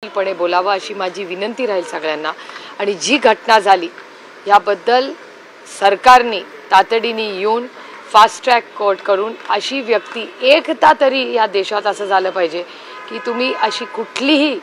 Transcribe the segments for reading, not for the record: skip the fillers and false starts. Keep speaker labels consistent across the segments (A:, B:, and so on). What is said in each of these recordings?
A: पणे बोलावा अशी माझी विनंती राहील सगळ्यांना। आणि जी घटना झाली याबद्दल सरकारने तातडीने येऊन फास्ट ट्रॅक कोर्ट करून अशी व्यक्ती एकदा तरी या देशात असं झालं पाहिजे की तुम्ही अशी कुठलीही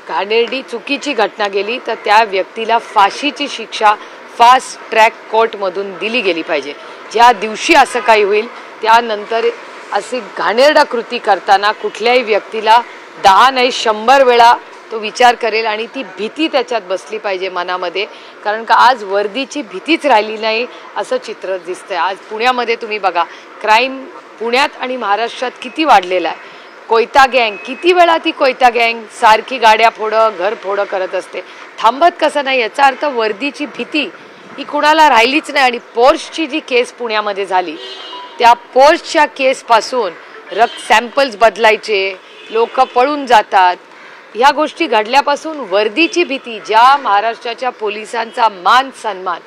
A: घाणेरडी चुकीची घटना गेली तर त्या व्यक्तीला फाशीची शिक्षा फास्ट ट्रॅक कोर्टमधून दिली गेली पाहिजे। ज्या दिवशी असं काही होईल त्यानंतर अशी घाणेरडा कृती करताना कुठल्याही व्यक्तीला 10 नाही 100 वेळा तो विचार करेल आणि ती भीती त्याच्यात बसली पाहिजे मनामध्ये। कारण का आज वर्दीची भीतीच राहिली नाही असं चित्र दिसतंय। आज पुण्यामध्ये तुम्ही बघा क्राइम पुण्यात आणि महाराष्ट्रात किती वाढलेला आहे। कोयता गँग किती वेळा ती कोयता गँग सारखी गाड्या फोडं घर फोडं करत असते, थांबत कसं नाही। याचा अर्थ वर्दीची भीती ही कुणाला राहिलीच नाही। आणि पोर्शची जी केस पुण्यामध्ये झाली त्या पोर्शच्या केसपासून रक्त सॅम्पल्स बदलायचे, लोक पळून जातात, ह्या गोष्टी घडल्यापासून वर्दीची भीती, ज्या महाराष्ट्राच्या पोलिसांचा मान सन्मान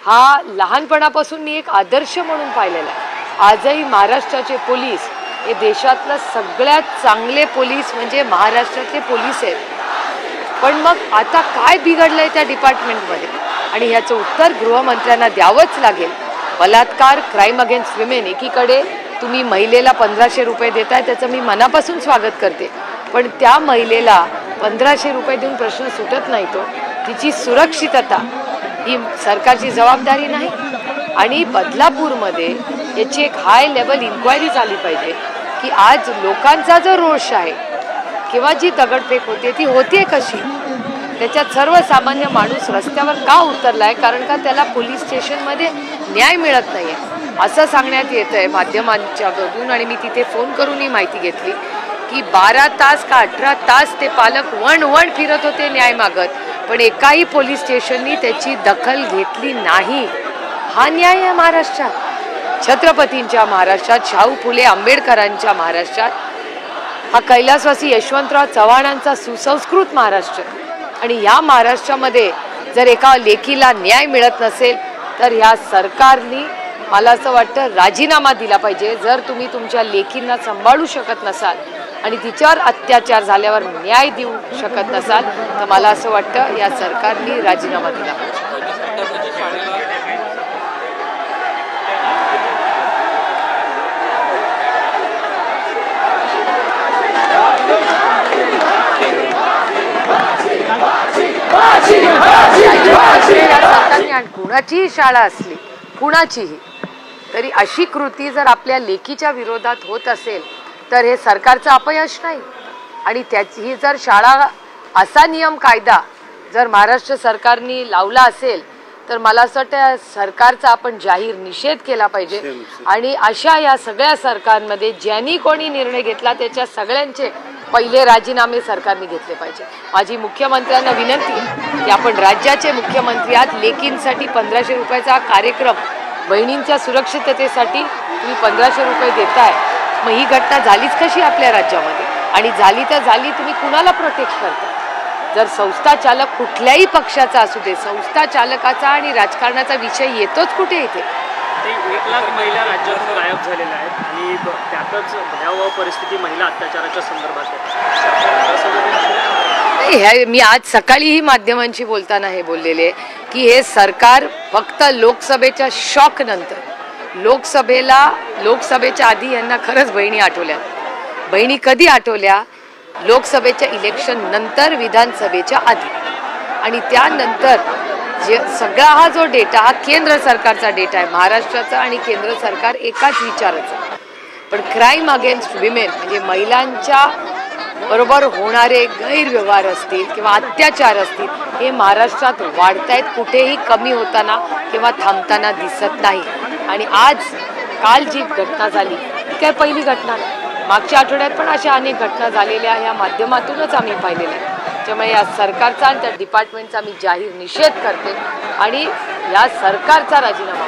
A: हा लहानपणापासून मी एक आदर्श म्हणून पाहिलेला आहे। आजही महाराष्ट्राचे पोलीस हे देशातलं सगळ्यात चांगले पोलीस म्हणजे महाराष्ट्राचे पोलीस आहेत। पण मग आता काय बिघडलंय त्या डिपार्टमेंटमध्ये आणि ह्याचं उत्तर गृहमंत्र्यांना द्यावंच लागेल। बलात्कार क्राइम अगेन्स्ट विमेन एकीकडे तुम्ही महिलेला 1500 रुपये देताय त्याचं मी मनापासून स्वागत करते, पण त्या महिलेला 1500 रुपये देऊन प्रश्न सुटत नाही। तो तिची सुरक्षितता ही सरकारची जबाबदारी नाही। आणि बदलापूरमध्ये याची एक हाय लेवल इन्क्वायरी झाली पाहिजे की आज लोकांचा जो रोष आहे किंवा जी दगडफेक होते ती होते कशी, त्याच्यात सर्वसामान्य माणूस रस्त्यावर का उतरलाय, कारण का त्याला पोलीस स्टेशनमध्ये न्याय मिळत नाहीये असं सांगण्यात येतंय माध्यमांच्या बघून। आणि मी तिथे फोन करून ही माहिती घेतली की 12 तास का 18 तास ते पालक वण फिरत होते न्याय मागत, पण एकाही पोलीस स्टेशननी त्याची दखल घेतली नाही। हा न्याय आहे महाराष्ट्रात, छत्रपतींच्या महाराष्ट्रात, शाहू फुले आंबेडकरांच्या महाराष्ट्रात, हा कैलासवासी यशवंतराव चव्हाणांचा सुसंस्कृत महाराष्ट्र। आणि या महाराष्ट्रामध्ये जर एका लेकीला न्याय मिळत नसेल तर ह्या सरकारने मला असं वाटतं राजीनामा दिला पाहिजे। जर तुम्ही तुमच्या लेकींना सांभाळू शकत नसाल आणि तिच्यावर अत्याचार झाल्यावर न्याय देऊ शकत नसाल तर मला असं वाटतं या सरकारने राजीनामा दिला पाहिजे। कुणाचीही शाळा असली कुणाचीही तरी अशी कृती जर आपल्या लेकीच्या विरोधात होत असेल तर हे सरकारचं अपयश नाही। आणि त्याची जर शाळा असा नियम कायदा जर महाराष्ट्र सरकारने लावला असेल तर मला असं वाटतं सरकारचा आपण जाहीर निषेध केला पाहिजे। आणि अशा या सगळ्या सरकारमध्ये ज्यांनी कोणी निर्णय घेतला त्याच्या सगळ्यांचे पहिले राजीनामे सरकारने घेतले पाहिजे। माझी मुख्यमंत्र्यांना विनंती आहे की आपण राज्याचे मुख्यमंत्री आहात, लेकींसाठी 1500 रुपयाचा कार्यक्रम, बहिणींच्या सुरक्षिततेसाठी तुम्ही 1500 रुपये देताय, मग ही घटना झालीच कशी आपल्या राज्यामध्ये? आणि झाली तर झाली, तुम्ही कुणाला प्रोटेक्ट करता? जर संस्था चालक कुठल्याही पक्षाचा असू दे, संस्था चालकाचा आणि राजकारणाचा विषय येतोच कुठे इथे?
B: 1 लाख महिला राज्यातून गायब झालेल्या आहेत आणि त्यातच भयावह परिस्थिती महिला अत्याचाराच्या संदर्भात
A: आहे। मी आज सकाळीही माध्यमांशी बोलताना हे बोललेले की हे सरकार फक्त लोकसभेच्या शॉक नंतर लोकसभेच्या आधी यांना खरंच बहिणी आठवल्या। बहिणी कधी आठवल्या? लोकसभेच्या इलेक्शन नंतर, विधानसभेच्या आधी। आणि त्यानंतर जे सगळा हा जो डेटा हा केंद्र सरकारचा डेटा आहे, महाराष्ट्राचा आणि केंद्र सरकार एकाच विचाराचं। पण क्राइम अगेन्स्ट विमेन म्हणजे महिलांच्या बरोबर होणारे गैरव्यवहार असतील किंवा अत्याचार असतील हे महाराष्ट्रात वाढतायत, कुठेही कमी होताना किंवा थांबताना दिसत नाही। आणि काल जी घटना झाली ती काय पहिली घटना नाही, मागच्या आठवड्यात पण अशा अनेक घटना झालेल्या ह्या माध्यमातूनच आम्ही पाहिलेल्या आहेत। त्यामुळे या सरकारचा आणि त्या डिपार्टमेंटचा मी जाहीर निषेध करते आणि या सरकारचा राजीनामा